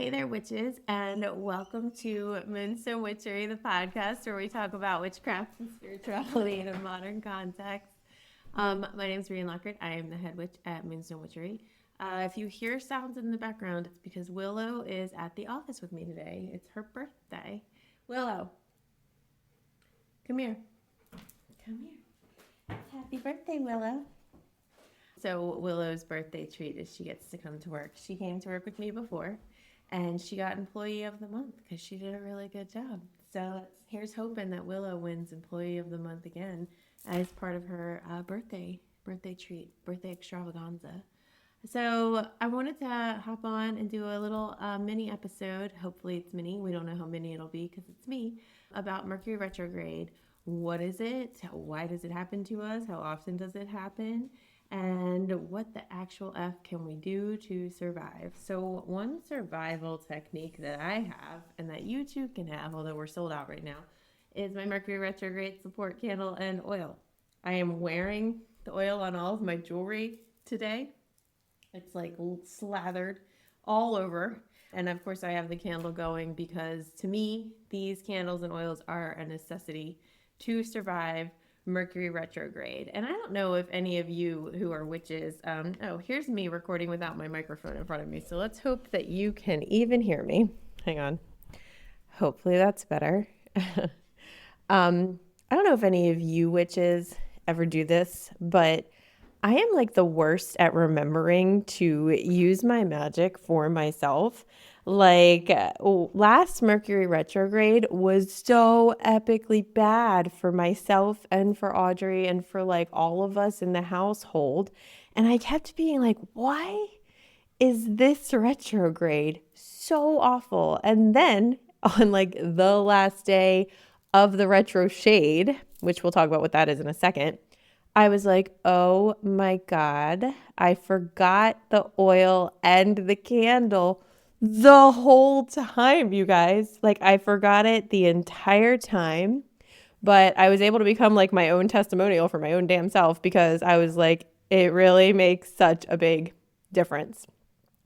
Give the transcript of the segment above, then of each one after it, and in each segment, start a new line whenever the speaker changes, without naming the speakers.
Hey there, witches, and welcome to Moonstone Witchery, the podcast where we talk about witchcraft and spirituality in a modern context. My name is Rian Lockhart. I am the head witch at Moonstone Witchery. If you hear sounds in the background, it's because Willow is at the office with me today. It's her birthday. Willow, come here. Come here. Happy birthday, Willow. So Willow's birthday treat is she gets to come to work. She came to work with me before, and she got Employee of the Month because she did a really good job. So here's hoping that Willow wins Employee of the Month again as part of her birthday treat, birthday extravaganza. So I wanted to hop on and do a little mini episode. Hopefully it's mini. We don't know how many it'll be because it's me, about Mercury Retrograde. What is it? Why does it happen to us? How often does it happen? And what the actual F can we do to survive? So one survival technique that I have and that you too can have, although we're sold out right now, is my Mercury Retrograde support candle and oil. I am wearing the oil on all of my jewelry today. It's like slathered all over. And of course I have the candle going because to me, these candles and oils are a necessity to survive Mercury Retrograde. And I don't know if any of you who are witches, here's me recording without my microphone in front of me. So let's hope that you can even hear me. Hang on. Hopefully that's better. I don't know if any of you witches ever do this, but I am like the worst at remembering to use my magic for myself. Like last Mercury retrograde was so epically bad for myself and for Audrey and for like all of us in the household. And I kept being like, why is this retrograde so awful? And then on like the last day of the retro shade, which we'll talk about what that is in a second, I was like, oh my God, I forgot the oil and the candle the whole time, you guys. Like I forgot it the entire time, but I was able to become like my own testimonial for my own damn self because I was like, it really makes such a big difference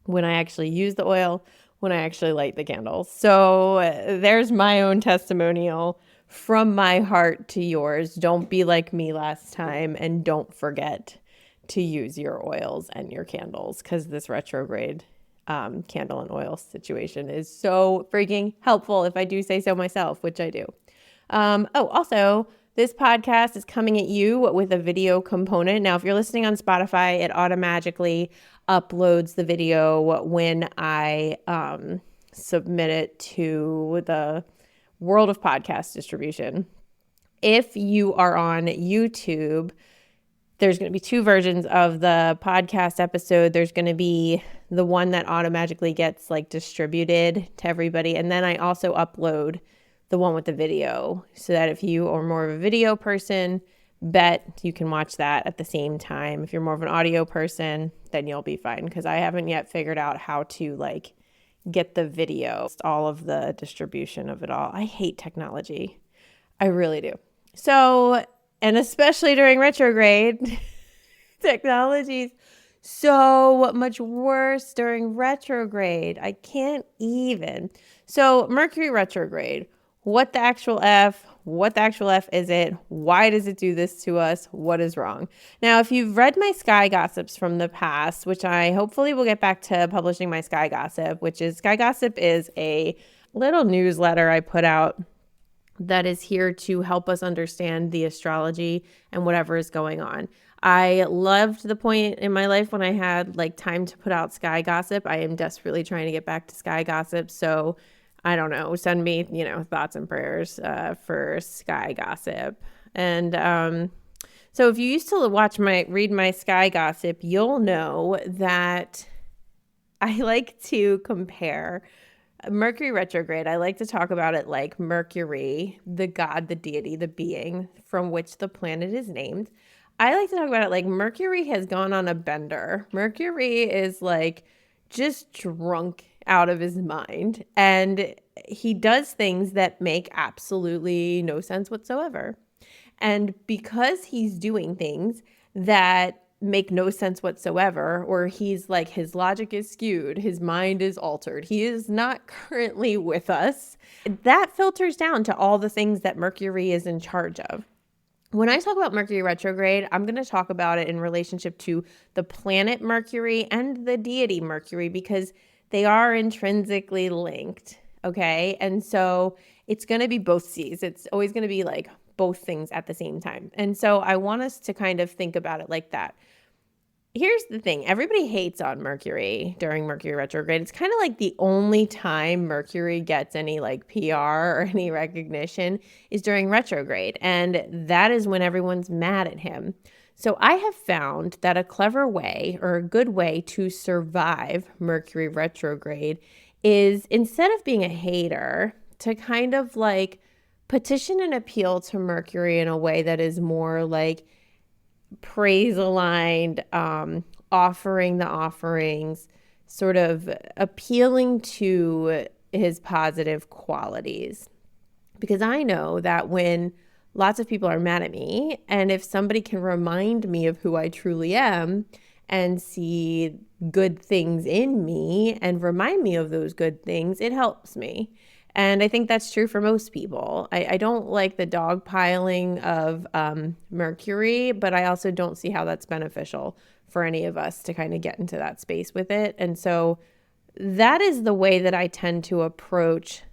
when I actually use the oil, when I actually light the candles. So there's my own testimonial from my heart to yours. Don't be like me last time and don't forget to use your oils and your candles because this retrograde candle and oil situation is so freaking helpful if I do say so myself, which I do. Also, this podcast is coming at you with a video component. Now, if you're listening on Spotify, it automatically uploads the video when I submit it to the world of podcast distribution. If you are on YouTube, there's going to be two versions of the podcast episode. There's going to be the one that automatically gets like distributed to everybody. And then I also upload the one with the video so that if you are more of a video person, bet you can watch that at the same time. If you're more of an audio person, then you'll be fine because I haven't yet figured out how to like get the video, all of the distribution of it all. I hate technology. I really do. So, and especially during retrograde, technology's so much worse during retrograde. I can't even. So Mercury retrograde, what the actual F is it? Why does it do this to us? What is wrong? Now, if you've read my Sky Gossips from the past, which I hopefully will get back to publishing my Sky Gossip, which is Sky Gossip is a little newsletter I put out that is here to help us understand the astrology and whatever is going on. I loved the point in my life when I had like time to put out Sky Gossip. I am desperately trying to get back to Sky Gossip. So I don't know, send me, thoughts and prayers for Sky Gossip. And so if you used to read my Sky Gossip, you'll know that I like to compare Mercury retrograde. I like to talk about it like Mercury, the god, the deity, the being from which the planet is named. I like to talk about it like Mercury has gone on a bender. Mercury is like just drunk out of his mind, and he does things that make absolutely no sense whatsoever. And because he's doing things that make no sense whatsoever, or he's like, his logic is skewed, his mind is altered, he is not currently with us, that filters down to all the things that Mercury is in charge of. When I talk about Mercury retrograde, I'm going to talk about it in relationship to the planet Mercury and the deity Mercury, because they are intrinsically linked. Okay. And so it's going to be both C's. It's always going to be like both things at the same time. And so I want us to kind of think about it like that. Here's the thing. Everybody hates on Mercury during Mercury retrograde. It's kind of like the only time Mercury gets any like PR or any recognition is during retrograde. And that is when everyone's mad at him. So I have found that a clever way or a good way to survive Mercury retrograde is, instead of being a hater, to kind of like petition and appeal to Mercury in a way that is more like praise aligned, offering the offerings, sort of appealing to his positive qualities. Because I know that when lots of people are mad at me, and if somebody can remind me of who I truly am and see good things in me and remind me of those good things, it helps me. And I think that's true for most people. I don't like the dogpiling of Mercury, but I also don't see how that's beneficial for any of us to kind of get into that space with it. And so that is the way that I tend to approach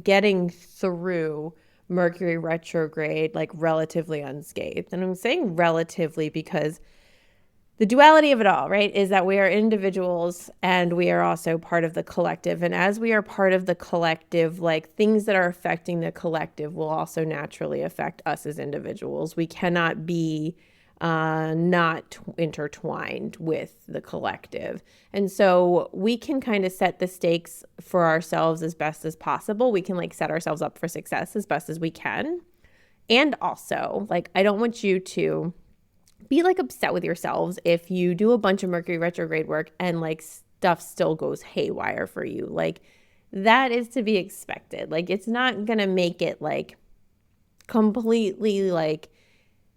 getting through Mercury retrograde, like relatively unscathed. And I'm saying relatively because the duality of it all, right, is that we are individuals and we are also part of the collective. And as we are part of the collective, like things that are affecting the collective will also naturally affect us as individuals. We cannot be not intertwined with the collective. And so we can kind of set the stakes for ourselves as best as possible. We can like set ourselves up for success as best as we can. And also, like, I don't want you to be like upset with yourselves if you do a bunch of Mercury retrograde work and like stuff still goes haywire for you. Like, that is to be expected. Like, it's not going to make it like completely like,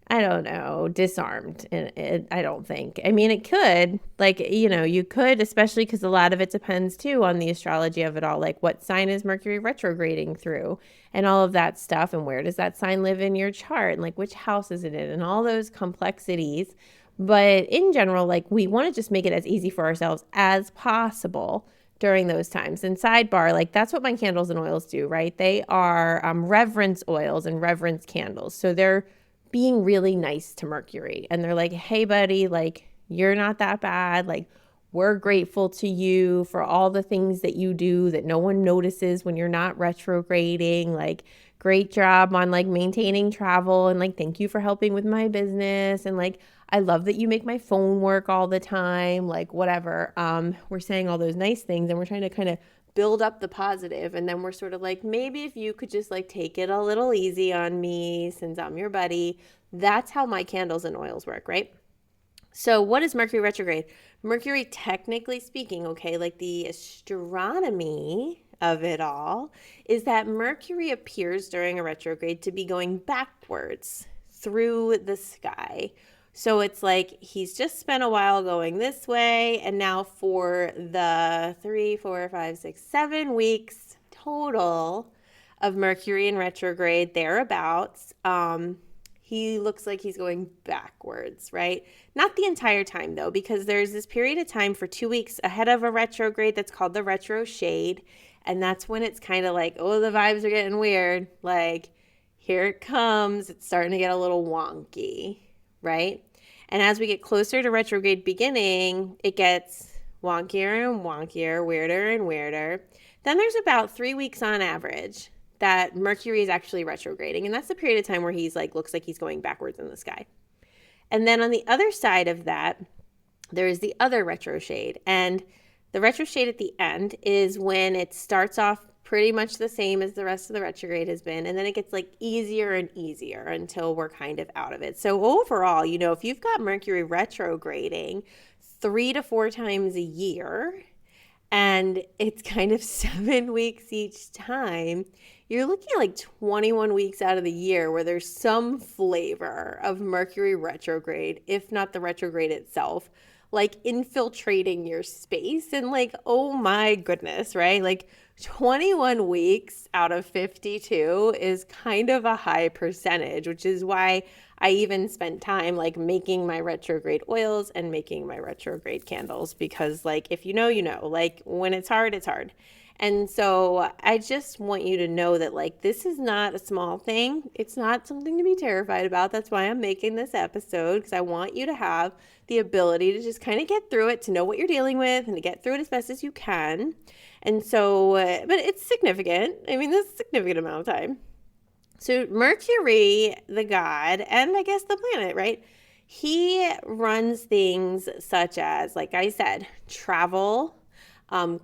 I don't know, disarmed. I don't think. I mean, it could, like, you know, you could, especially because a lot of it depends too on the astrology of it all. Like, what sign is Mercury retrograding through and all of that stuff. And where does that sign live in your chart? And like, which house is it in and all those complexities. But in general, like, we want to just make it as easy for ourselves as possible during those times. And sidebar, like, that's what my candles and oils do, right? They are reverence oils and reverence candles. So they're being really nice to Mercury. And they're like, hey, buddy, like, you're not that bad. Like, we're grateful to you for all the things that you do that no one notices when you're not retrograding. Like, great job on like maintaining travel. And like, thank you for helping with my business. And like, I love that you make my phone work all the time. Like, whatever. We're saying all those nice things and we're trying to kind of build up the positive. And then we're sort of like, maybe if you could just like take it a little easy on me since I'm your buddy. That's how my candles and oils work, right? So what is Mercury retrograde? Mercury, technically speaking, okay, like the astronomy of it all is that Mercury appears during a retrograde to be going backwards through the sky. So it's like he's just spent a while going this way, and now for the 3, 4, 5, 6, 7 weeks total of Mercury in retrograde, thereabouts, he looks like he's going backwards, right? Not the entire time, though, because there's this period of time for 2 weeks ahead of a retrograde that's called the retro shade, and that's when it's kind of like, oh, the vibes are getting weird. Like, here it comes. It's starting to get a little wonky, right? And as we get closer to retrograde beginning, it gets wonkier and wonkier, weirder and weirder. Then there's about 3 weeks on average that Mercury is actually retrograding. And that's the period of time where he's like, looks like he's going backwards in the sky. And then on the other side of that, there is the other retro shade. And the retro shade at the end is when it starts off pretty much the same as the rest of the retrograde has been. And then it gets like easier and easier until we're kind of out of it. So overall, you know, if you've got Mercury retrograding 3 to 4 times a year, and it's kind of 7 weeks each time, you're looking at like 21 weeks out of the year where there's some flavor of Mercury retrograde, if not the retrograde itself, like infiltrating your space. And like, oh my goodness, right? Like 21 weeks out of 52 is kind of a high percentage, which is why I even spent time like making my retrograde oils and making my retrograde candles, because like if you know, you know, like when it's hard, it's hard. And so I just want you to know that like this is not a small thing. It's not something to be terrified about. That's why I'm making this episode, because I want you to have the ability to just kind of get through it, to know what you're dealing with and to get through it as best as you can. And so, but it's significant. I mean, this is a significant amount of time. So Mercury, the god, and I guess the planet, right? He runs things such as, like I said, travel,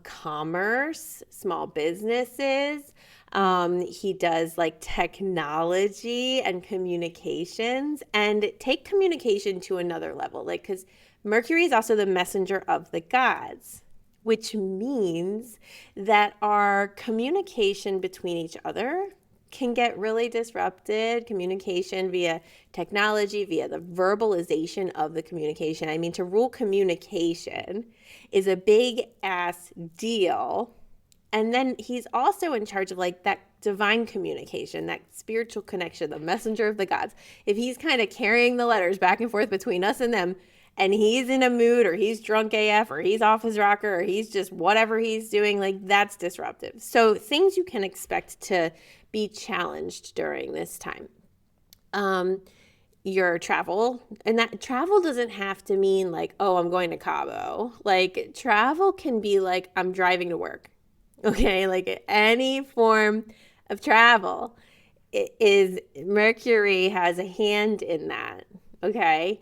commerce, small businesses. He does like technology and communications, and take communication to another level. Like, because Mercury is also the messenger of the gods, which means that our communication between each other can get really disrupted. Communication via technology, via the verbalization of the communication. I mean, to rule communication is a big ass deal. And then he's also in charge of like that divine communication, that spiritual connection, the messenger of the gods. If he's kind of carrying the letters back and forth between us and them, and he's in a mood, or he's drunk AF, or he's off his rocker, or he's just whatever he's doing, like that's disruptive. So things you can expect to be challenged during this time. Your travel, and that travel doesn't have to mean like, oh, I'm going to Cabo. Like travel can be like, I'm driving to work. Okay, like any form of travel is, Mercury has a hand in that. Okay.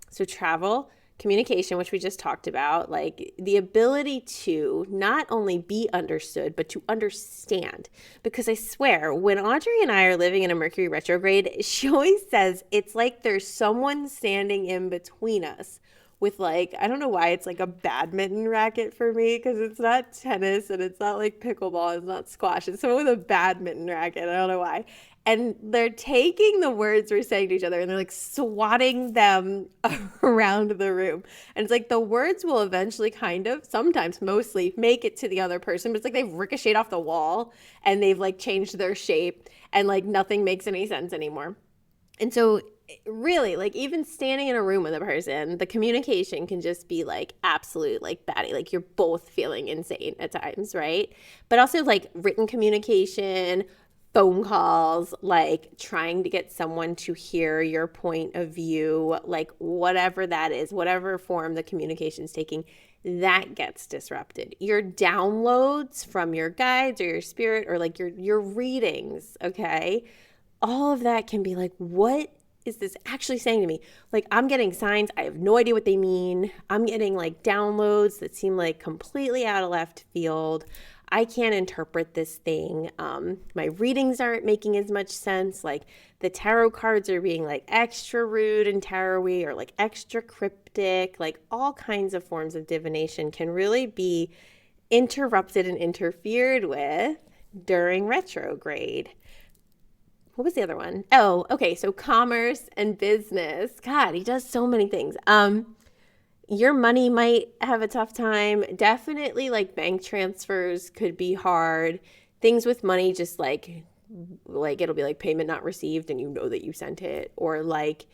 So travel, communication, which we just talked about, like the ability to not only be understood, but to understand. Because I swear, when Audrey and I are living in a Mercury retrograde, she always says it's like there's someone standing in between us with like, I don't know why it's like a badminton racket for me, because it's not tennis and it's not like pickleball, it's not squash. It's someone with a badminton racket. I don't know why. And they're taking the words we're saying to each other and they're like swatting them around the room. And it's like the words will eventually kind of, sometimes mostly, make it to the other person, but it's like they've ricocheted off the wall and they've like changed their shape and like nothing makes any sense anymore. And so really, like even standing in a room with a person, the communication can just be like absolute like batty, like you're both feeling insane at times, right? But also like written communication, phone calls, like trying to get someone to hear your point of view, like whatever that is, whatever form the communication's taking, that gets disrupted. Your downloads from your guides or your spirit, or like your readings, okay? All of that can be like, what is this actually saying to me? Like I'm getting signs, I have no idea what they mean. I'm getting like downloads that seem like completely out of left field. I can't interpret this thing. My readings aren't making as much sense. Like the tarot cards are being like extra rude and tarot-y, or like extra cryptic. Like all kinds of forms of divination can really be interrupted and interfered with during retrograde. What was the other one? Oh, okay. So commerce and business. God, he does so many things. Your money might have a tough time. Definitely like bank transfers could be hard. Things with money, just like it'll be like payment not received and you know that you sent it, or like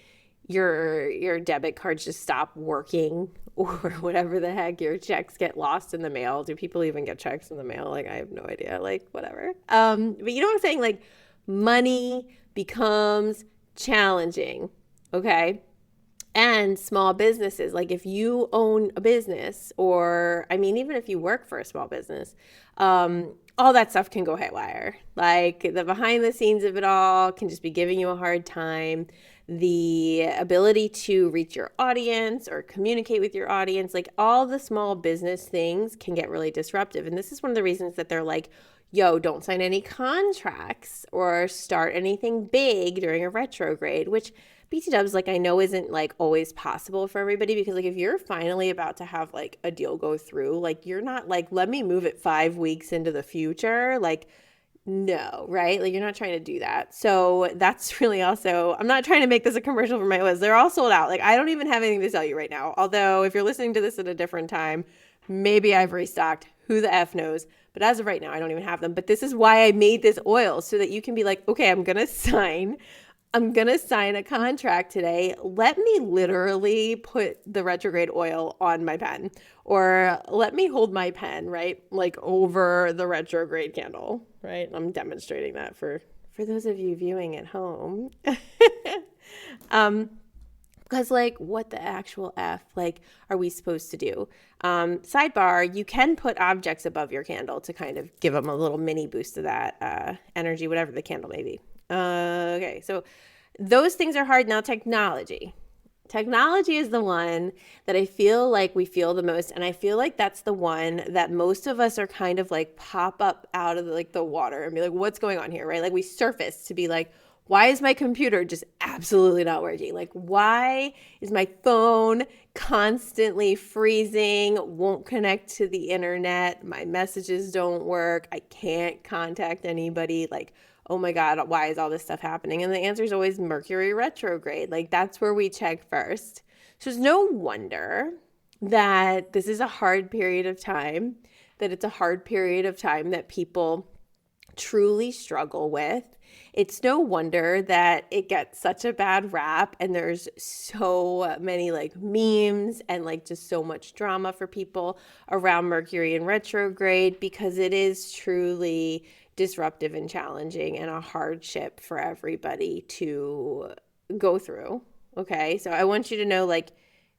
your debit cards just stop working, or whatever the heck, your checks get lost in the mail. Do people even get checks in the mail? Like I have no idea, like whatever. But you know what I'm saying? Like money becomes challenging, okay? And small businesses, like if you own a business, or I mean, even if you work for a small business, all that stuff can go haywire. Like the behind the scenes of it all can just be giving you a hard time. The ability to reach your audience or communicate with your audience, like all the small business things can get really disruptive. And this is one of the reasons that they're like, yo, don't sign any contracts or start anything big during a retrograde, which BT dubs, like, I know isn't like always possible for everybody, because like if you're finally about to have like a deal go through, like you're not like, let me move it 5 weeks into the future. Like, no, right? Like, you're not trying to do that. So that's really also, I'm not trying to make this a commercial for my oils. They're all sold out. Like, I don't even have anything to sell you right now. Although if you're listening to this at a different time, maybe I've restocked. Who the F knows? But as of right now, I don't even have them. But this is why I made this oil, so that you can be like, okay, I'm going to sign a contract today. Let me literally put the retrograde oil on my pen, or let me hold my pen, right? Like over the retrograde candle, right? I'm demonstrating that for those of you viewing at home. Because like, what the actual F, like, are we supposed to do? Sidebar, you can put objects above your candle to kind of give them a little mini boost of that energy, whatever the candle may be. Okay, so those things are hard. Now, technology. Technology is the one that I feel like we feel the most. And I feel like that's the one that most of us are kind of like pop up out of the water and be like, what's going on here, right? Like, we surface to be like, why is my computer just absolutely not working? Like, why is my phone constantly freezing, won't connect to the internet, my messages don't work, I can't contact anybody? Like, oh my God, why is all this stuff happening? And the answer is always Mercury retrograde. Like, that's where we check first. So it's no wonder that this is a hard period of time, that it's a hard period of time that people truly struggle with. It's no wonder that it gets such a bad rap, and there's so many like memes and like just so much drama for people around Mercury in retrograde, because it is truly disruptive and challenging and a hardship for everybody to go through. Okay, so I want you to know, like,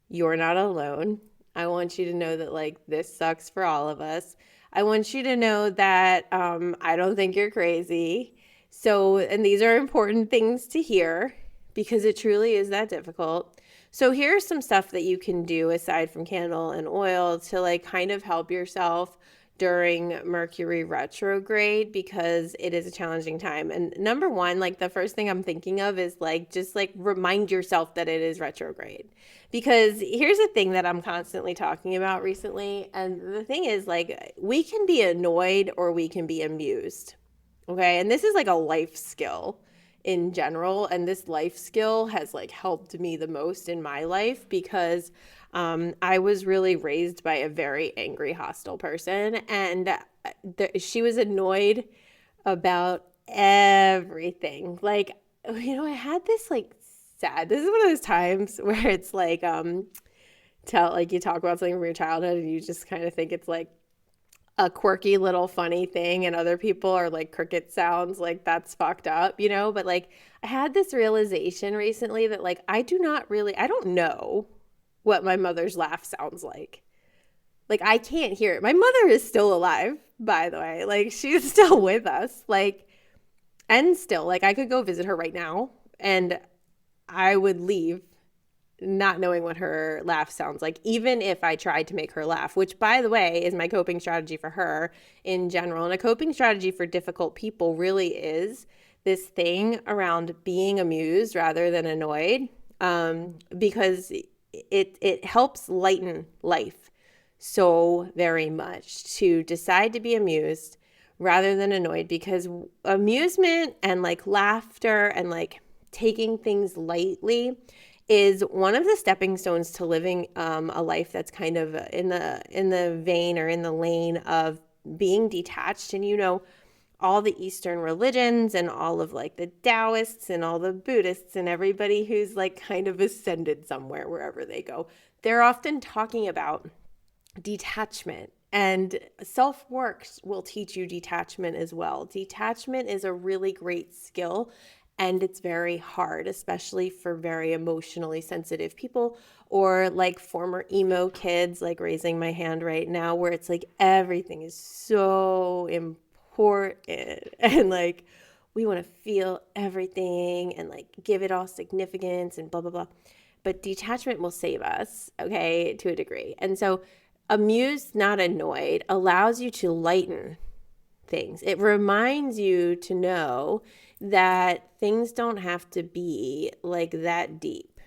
you're not alone. I want you to know that like this sucks for all of us. I want you to know that I don't think you're crazy. So, and these are important things to hear, because it truly is that difficult. So here's some stuff that you can do aside from candle and oil to like kind of help yourself during Mercury retrograde, because it is a challenging time. And number one, like the first thing I'm thinking of is like, just like remind yourself that it is retrograde. Because here's the thing that I'm constantly talking about recently. And the thing is, like, we can be annoyed or we can be amused. Okay. And this is like a life skill in general. And this life skill has like helped me the most in my life, because I was really raised by a very angry, hostile person. And she was annoyed about everything. Like, you know, I had this like this is one of those times where it's like, you talk about something from your childhood and you just kind of think it's like a quirky little funny thing, and other people are like cricket sounds, like that's fucked up, you know? But like, I had this realization recently that like, I don't know what my mother's laugh sounds like. Like, I can't hear it. My mother is still alive, by the way. Like, she's still with us. Like, and still, like, I could go visit her right now and I would leave not knowing what her laugh sounds like, even if I tried to make her laugh, which, by the way, is my coping strategy for her in general. And a coping strategy for difficult people really is this thing around being amused rather than annoyed, because it helps lighten life so very much to decide to be amused rather than annoyed, because amusement and like laughter and like taking things lightly is one of the stepping stones to living a life that's kind of in the vein or in the lane of being detached. And you know, all the Eastern religions and all of like the Taoists and all the Buddhists and everybody who's like kind of ascended somewhere wherever they go, they're often talking about detachment. And self-work will teach you detachment as well. Detachment is a really great skill, and it's very hard, especially for very emotionally sensitive people, or like former emo kids, like raising my hand right now, where it's like everything is so important and like we want to feel everything and like give it all significance and blah, blah, blah. But detachment will save us, okay, to a degree. And so amused, not annoyed, allows you to lighten things. It reminds you to know that things don't have to be like that deep.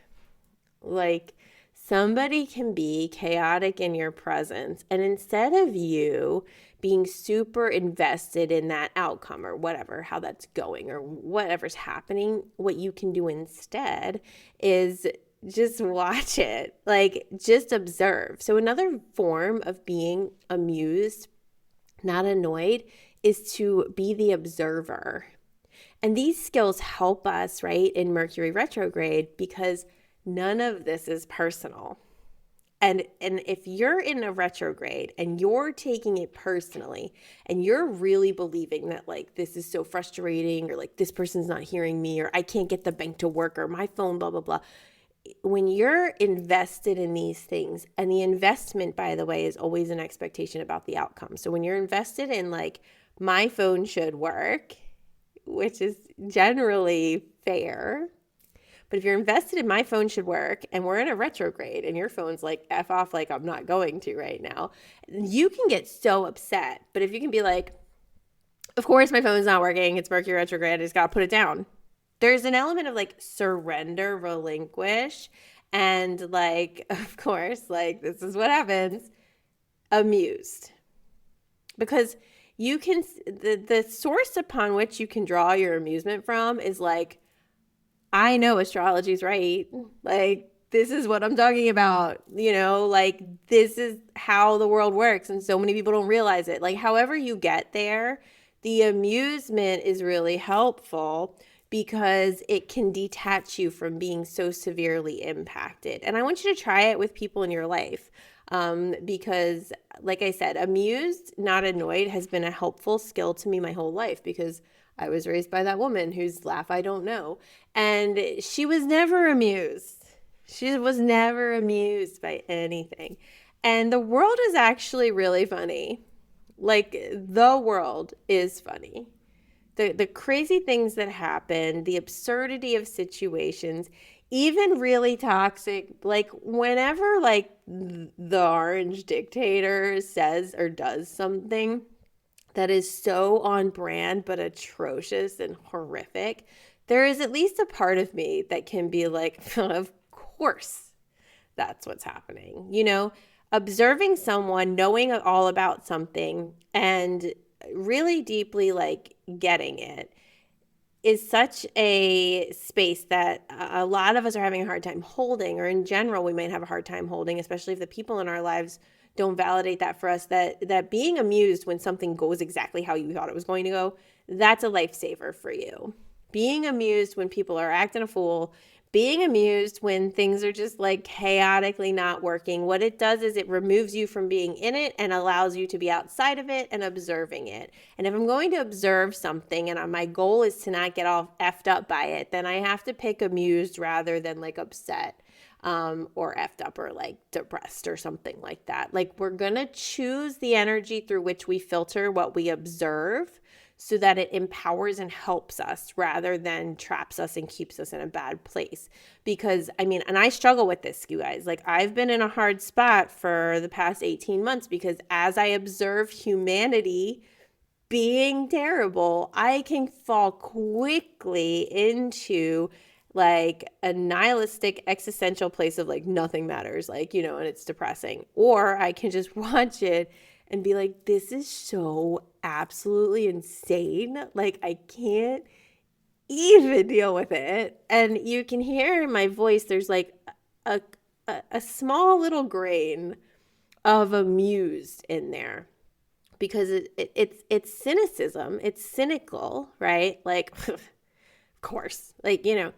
Like somebody can be chaotic in your presence, and instead of you being super invested in that outcome or whatever, how that's going or whatever's happening, what you can do instead is just watch it, like just observe. So another form of being amused, not annoyed, is to be the observer. And these skills help us, right, in Mercury retrograde because none of this is personal. And if you're in a retrograde and you're taking it personally and you're really believing that like this is so frustrating or like this person's not hearing me or I can't get the bank to work or my phone, blah, blah, blah. When you're invested in these things, and the investment, by the way, is always an expectation about the outcome. So when you're invested in like my phone should work, which is generally fair, but if you're invested in my phone should work and we're in a retrograde and your phone's like F off like I'm not going to right now, you can get so upset. But if you can be like, of course my phone's not working, it's Mercury retrograde, I just got to put it down. There's an element of like surrender, relinquish, and like, of course, like this is what happens, amused. Because you can, the source upon which you can draw your amusement from is like, I know astrology's right. Like, this is what I'm talking about. You know, like, this is how the world works. And so many people don't realize it. Like, however you get there, the amusement is really helpful because it can detach you from being so severely impacted. And I want you to try it with people in your life. Because, like I said, amused, not annoyed has been a helpful skill to me my whole life because I was raised by that woman whose laugh I don't know. And she was never amused. She was never amused by anything. And the world is actually really funny. Like, the world is funny. The crazy things that happen, the absurdity of situations, even really toxic, like whenever like the orange dictator says or does something that is so on brand but atrocious and horrific, there is at least a part of me that can be like, of course that's what's happening. You know, observing someone, knowing all about something and really deeply like getting it is such a space that a lot of us are having a hard time holding, or in general we might have a hard time holding, especially if the people in our lives don't validate that for us, that being amused when something goes exactly how you thought it was going to go, that's a lifesaver for you. Being amused when people are acting a fool, being amused when things are just like chaotically not working, what it does is it removes you from being in it and allows you to be outside of it and observing it. And if I'm going to observe something and my goal is to not get all effed up by it, then I have to pick amused rather than like upset. Or effed up or like depressed or something like that. Like, we're going to choose the energy through which we filter what we observe so that it empowers and helps us rather than traps us and keeps us in a bad place. Because, I mean, and I struggle with this, you guys. Like, I've been in a hard spot for the past 18 months because as I observe humanity being terrible, I can fall quickly into like a nihilistic existential place of like nothing matters, like, you know, and it's depressing. Or I can just watch it and be like, this is so absolutely insane. Like, I can't even deal with it. And you can hear in my voice, there's like a small little grain of amused in there because it's cynicism. It's cynical, right? Like, of course, like, you know,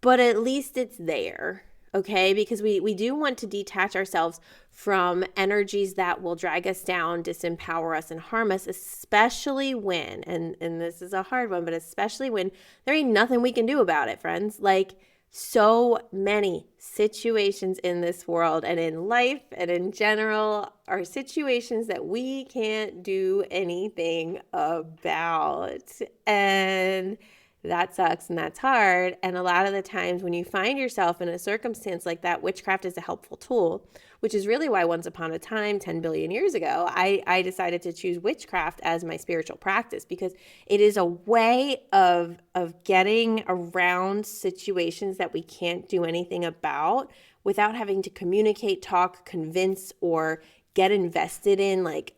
but at least it's there, okay? Because we do want to detach ourselves from energies that will drag us down, disempower us, and harm us, especially when, and this is a hard one, but especially when there ain't nothing we can do about it, friends. Like, so many situations in this world and in life and in general are situations that we can't do anything about. And that sucks and that's hard. And a lot of the times when you find yourself in a circumstance like that, witchcraft is a helpful tool which is really why once upon a time, 10 billion years ago, I decided to choose witchcraft as my spiritual practice, because it is a way of getting around situations that we can't do anything about without having to communicate, talk, convince, or get invested in, like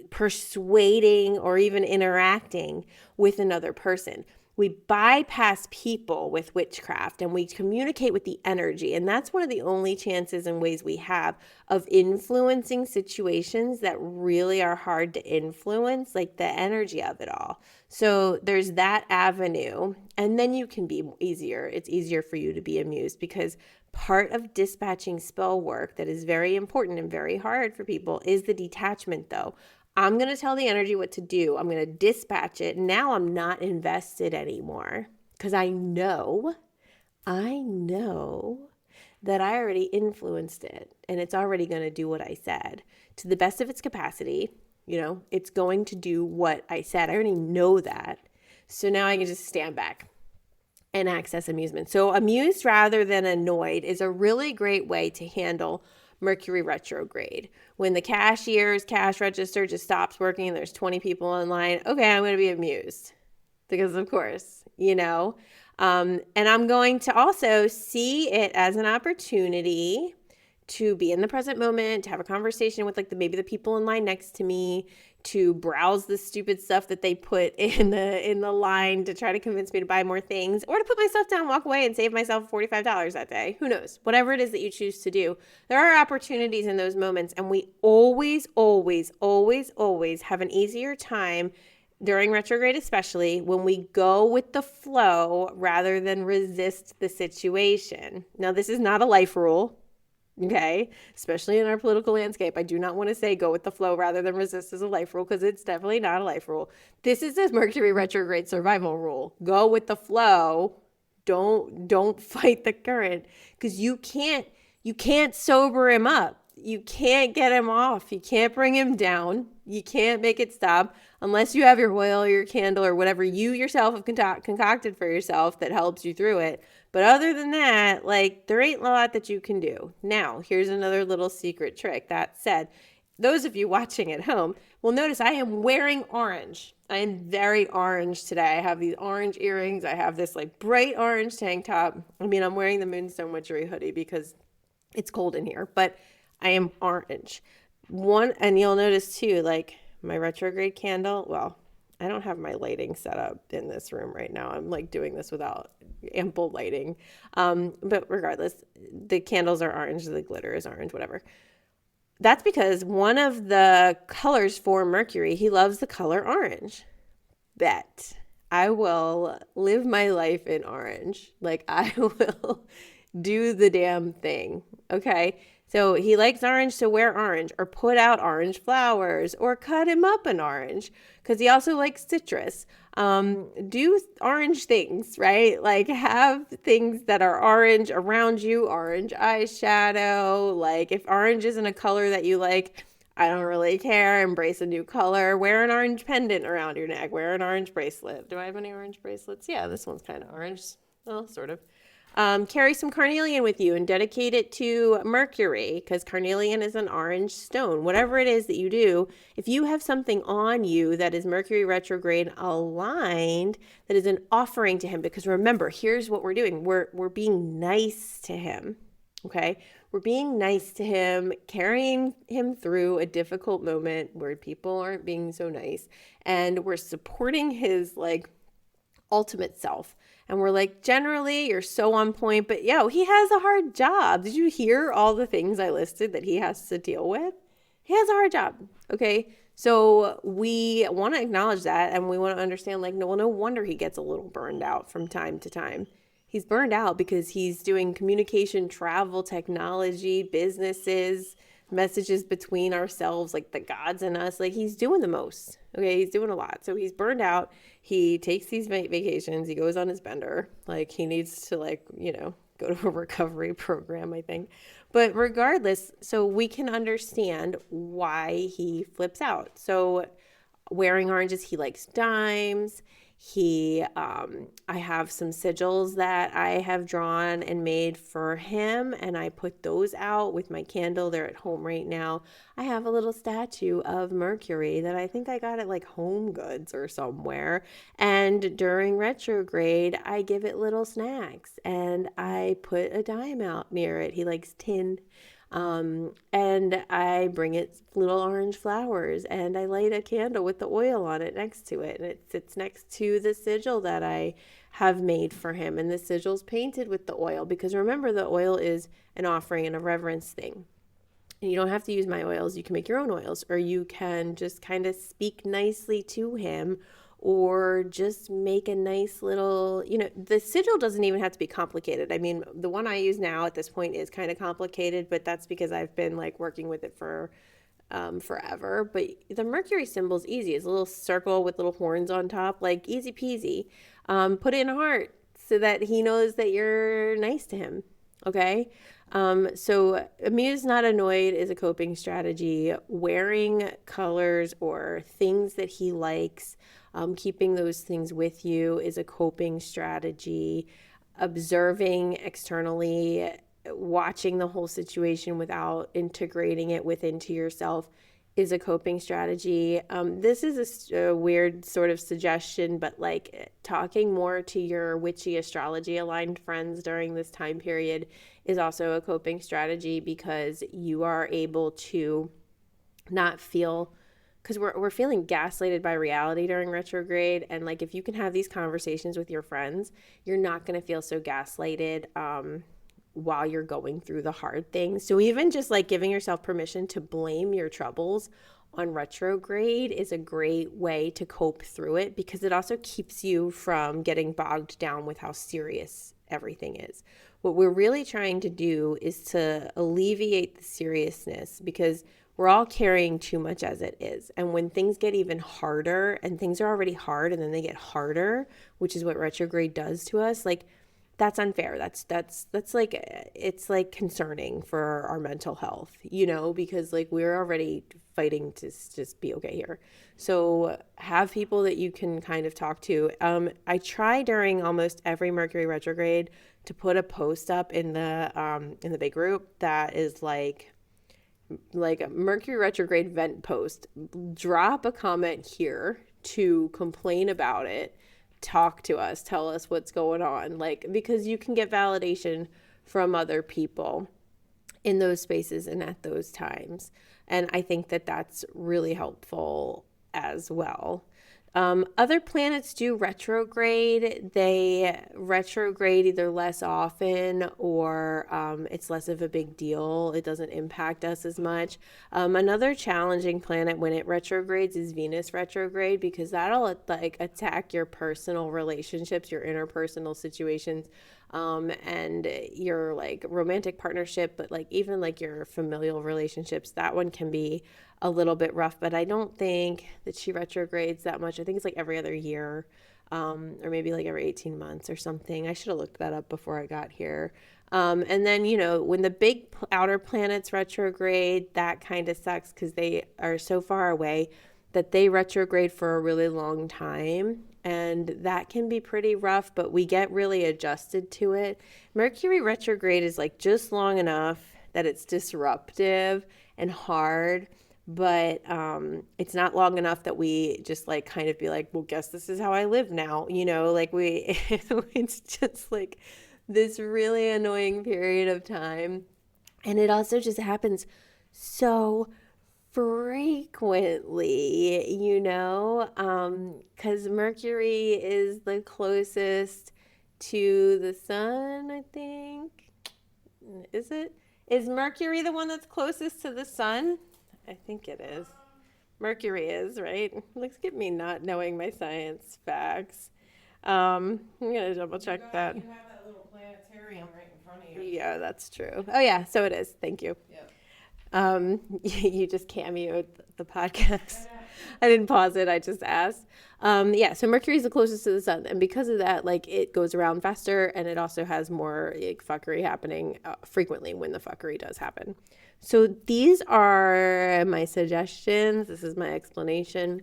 persuading or even interacting with another person. We bypass people with witchcraft and we communicate with the energy. And that's one of the only chances and ways we have of influencing situations that really are hard to influence, like the energy of it all. So there's that avenue. And then you can be easier. It's easier for you to be amused, because part of dispatching spell work that is very important and very hard for people is the detachment, though. I'm going to tell the energy what to do. I'm going to dispatch it. Now I'm not invested anymore, because I know that I already influenced it and it's already going to do what I said to the best of its capacity. It's going to do what I said. I already know that. So now I can just stand back and access amusement. So amused rather than annoyed is a really great way to handle Mercury retrograde. When the cash register just stops working and there's 20 people in line, okay, I'm going to be amused, because of course, and I'm going to also see it as an opportunity to be in the present moment, to have a conversation with maybe the people in line next to me, to browse the stupid stuff that they put in the line to try to convince me to buy more things, or to put my stuff down, walk away, and save myself $45 that day. Who knows? Whatever it is that you choose to do, there are opportunities in those moments, and we always, always, always, always have an easier time during retrograde, especially when we go with the flow rather than resist the situation. Now, this is not a life rule. Okay, especially in our political landscape, I do not want to say go with the flow rather than resist as a life rule, because it's definitely not a life rule. This is a Mercury retrograde survival rule. Go with the flow. Don't fight the current, because you can't sober him up. You can't get him off. You can't bring him down. You can't make it stop unless you have your oil or your candle or whatever you yourself have concocted for yourself that helps you through it. But other than that, there ain't a lot that you can do. Now, here's another little secret trick. That said, those of you watching at home will notice I am wearing orange. I am very orange today. I have these orange earrings. I have this bright orange tank top. I mean, I'm wearing the Moonstone Witchery hoodie because it's cold in here, but I am orange. And you'll notice too, my retrograde candle, well, I don't have my lighting set up in this room right now. I'm doing this without ample lighting. But regardless, the candles are orange, the glitter is orange, whatever. That's because one of the colors for Mercury, he loves the color orange. Bet I will live my life in orange. I will do the damn thing. Okay. So he likes orange, so wear orange, or put out orange flowers, or cut him up an orange, because he also likes citrus. Do orange things, right? Have things that are orange around you, orange eyeshadow. If orange isn't a color that you like, I don't really care. Embrace a new color. Wear an orange pendant around your neck. Wear an orange bracelet. Do I have any orange bracelets? Yeah, this one's kind of orange. Well, sort of. Carry some carnelian with you and dedicate it to Mercury, because carnelian is an orange stone. Whatever it is that you do, if you have something on you that is Mercury retrograde aligned, that is an offering to him, because remember, here's what we're doing. We're being nice to him. Okay. We're being nice to him, carrying him through a difficult moment where people aren't being so nice, and we're supporting his ultimate self. And we're generally, you're so on point, but he has a hard job. Did you hear all the things I listed that he has to deal with? He has a hard job. Okay. So we want to acknowledge that, and we want to understand, no wonder he gets a little burned out from time to time. He's burned out because he's doing communication, travel, technology, businesses, messages between ourselves, the gods and us. He's doing the most. Okay. He's doing a lot. So he's burned out. He takes these vacations. He goes on his bender. He needs to go to a recovery program, I think. But regardless, so we can understand why he flips out. So wearing oranges, he likes dimes. I have some sigils that I have drawn and made for him, and I put those out with my candle. They're at home right now. I have a little statue of Mercury that I think I got at like Home Goods or somewhere. And during retrograde, I give it little snacks, and I put a dime out near it. He likes tin. And I bring it little orange flowers, and I light a candle with the oil on it next to it. And it sits next to the sigil that I have made for him. And the sigil's painted with the oil because remember, the oil is an offering and a reverence thing. And you don't have to use my oils. You can make your own oils, or you can just kind of speak nicely to him, or just make a nice little, the sigil doesn't even have to be complicated. I mean, the one I use now at this point is kind of complicated, but that's because I've been like working with it for forever. But the Mercury symbol is easy. It's a little circle with little horns on top, like easy peasy. Put it in a heart so that he knows that you're nice to him. Okay. So amused, not annoyed is a coping strategy. Wearing colors or things that he likes, keeping those things with you is a coping strategy. Observing externally, watching the whole situation without integrating it into yourself is a coping strategy. This is a weird sort of suggestion, but like talking more to your witchy astrology aligned friends during this time period is also a coping strategy, because you are able to not feel, because we're feeling gaslighted by reality during retrograde. And like, if you can have these conversations with your friends, you're not going to feel so gaslighted while you're going through the hard things. So even just like giving yourself permission to blame your troubles on retrograde is a great way to cope through it, because it also keeps you from getting bogged down with how serious everything is. What we're really trying to do is to alleviate the seriousness, because we're all carrying too much as it is. And when things get even harder, and things are already hard and then they get harder, which is what retrograde does to us, like that's unfair. That's like, it's like concerning for our mental health, because like we're already fighting to just be okay here. So have people that you can kind of talk to. I try during almost every Mercury retrograde to put a post up in the big group that is like a Mercury retrograde vent post. Drop a comment here to complain about it. Talk to us, tell us what's going on, like, because you can get validation from other people in those spaces and at those times. And I think that that's really helpful as well. Other planets do retrograde. They retrograde either less often or it's less of a big deal. It doesn't impact us as much. Another challenging planet when it retrogrades is Venus retrograde, because that'll like attack your personal relationships, your interpersonal situations, and your like romantic partnership, but like even like your familial relationships. That one can be a little bit rough, but I don't think that she retrogrades that much. I think it's like every other year, or maybe like every 18 months or something. I should have looked that up before I got here. And then, when the big outer planets retrograde, that kind of sucks because they are so far away that they retrograde for a really long time. And that can be pretty rough, but we get really adjusted to it. Mercury retrograde is like just long enough that it's disruptive and hard, but it's not long enough that we just like kind of be like, well, guess this is how I live now. Like it's just like this really annoying period of time. And it also just happens so frequently, because Mercury is the closest to the sun, I think. Is it? Is Mercury the one that's closest to the sun? I think it is. Mercury is, right? Looks at me not knowing my science facts. I'm going to double check that.
You have that little planetarium right in front of you.
Yeah, that's true. Oh, yeah, so it is. Thank you.
Yep.
You just cameoed the podcast. I didn't pause it. I just asked. So Mercury is the closest to the sun. And because of that, like it goes around faster, and it also has more like fuckery happening frequently when the fuckery does happen. So these are my suggestions. This is my explanation.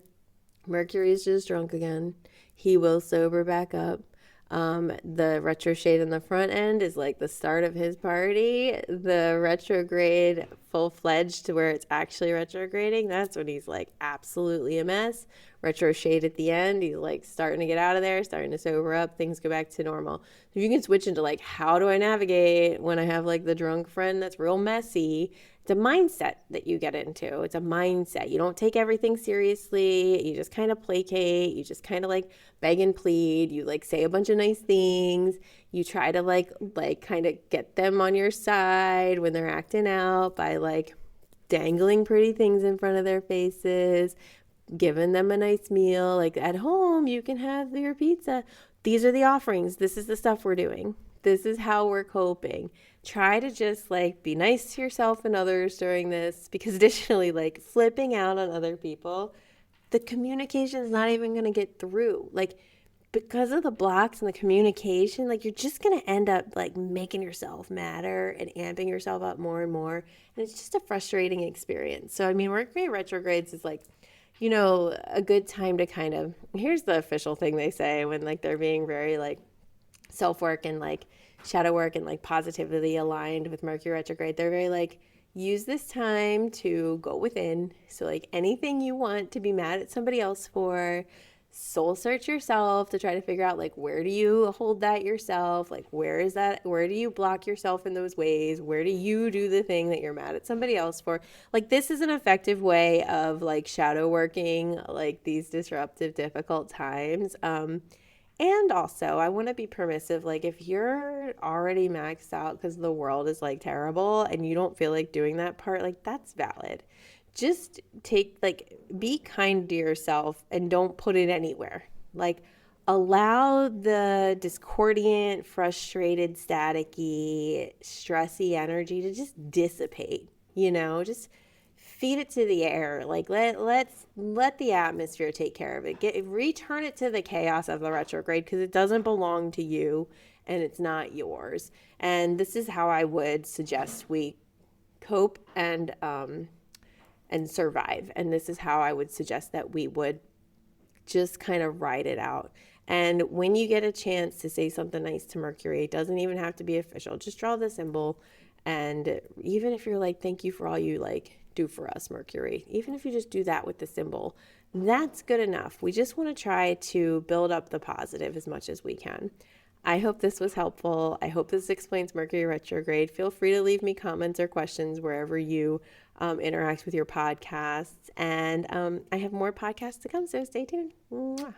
Mercury's just drunk again. He will sober back up. The retro shade in the front end is like the start of his party. The retrograde full-fledged to where it's actually retrograding, that's when he's like absolutely a mess. Retro shade at the end, he's like starting to get out of there, starting to sober up, things go back to normal. So you can switch into like, how do I navigate when I have like the drunk friend that's real messy? It's a mindset that you get into. It's a mindset. You don't take everything seriously. You just kind of placate. You just kind of like beg and plead. You like say a bunch of nice things. You try to like kind of get them on your side when they're acting out by like dangling pretty things in front of their faces, giving them a nice meal. Like at home, you can have your pizza. These are the offerings. This is the stuff we're doing. This is how we're coping. Try to just like be nice to yourself and others during this, because additionally, like flipping out on other people, the communication is not even going to get through. Like, because of the blocks in the communication, like you're just going to end up like making yourself madder and amping yourself up more and more. And it's just a frustrating experience. So, I mean, Mercury retrogrades is like, a good time to kind of, here's the official thing they say when like they're being very like self-work and like shadow work and like positively aligned with Mercury retrograde. They're very like, use this time to go within. So like anything you want to be mad at somebody else for, soul search yourself to try to figure out like, where do you hold that yourself? Like, where do you block yourself in those ways? Where do you do the thing that you're mad at somebody else for? Like, this is an effective way of like shadow working like these disruptive, difficult times. And also, I want to be permissive. Like, if you're already maxed out because the world is like terrible and you don't feel like doing that part, like, that's valid. Just be kind to yourself and don't put it anywhere. Like, allow the discordant, frustrated, staticky, stressy energy to just dissipate, just feed it to the air. Like let the atmosphere take care of it. Return it to the chaos of the retrograde, because it doesn't belong to you and it's not yours. And this is how I would suggest we cope and survive. And this is how I would suggest that we would just kind of ride it out. And when you get a chance to say something nice to Mercury, it doesn't even have to be official. Just draw the symbol. And even if you're like, thank you for all you like do for us, Mercury, even if you just do that with the symbol, that's good enough. We just want to try to build up the positive as much as we can. I hope this was helpful. I hope this explains Mercury retrograde. Feel free to leave me comments or questions wherever you interact with your podcasts. And I have more podcasts to come, so stay tuned. Mwah.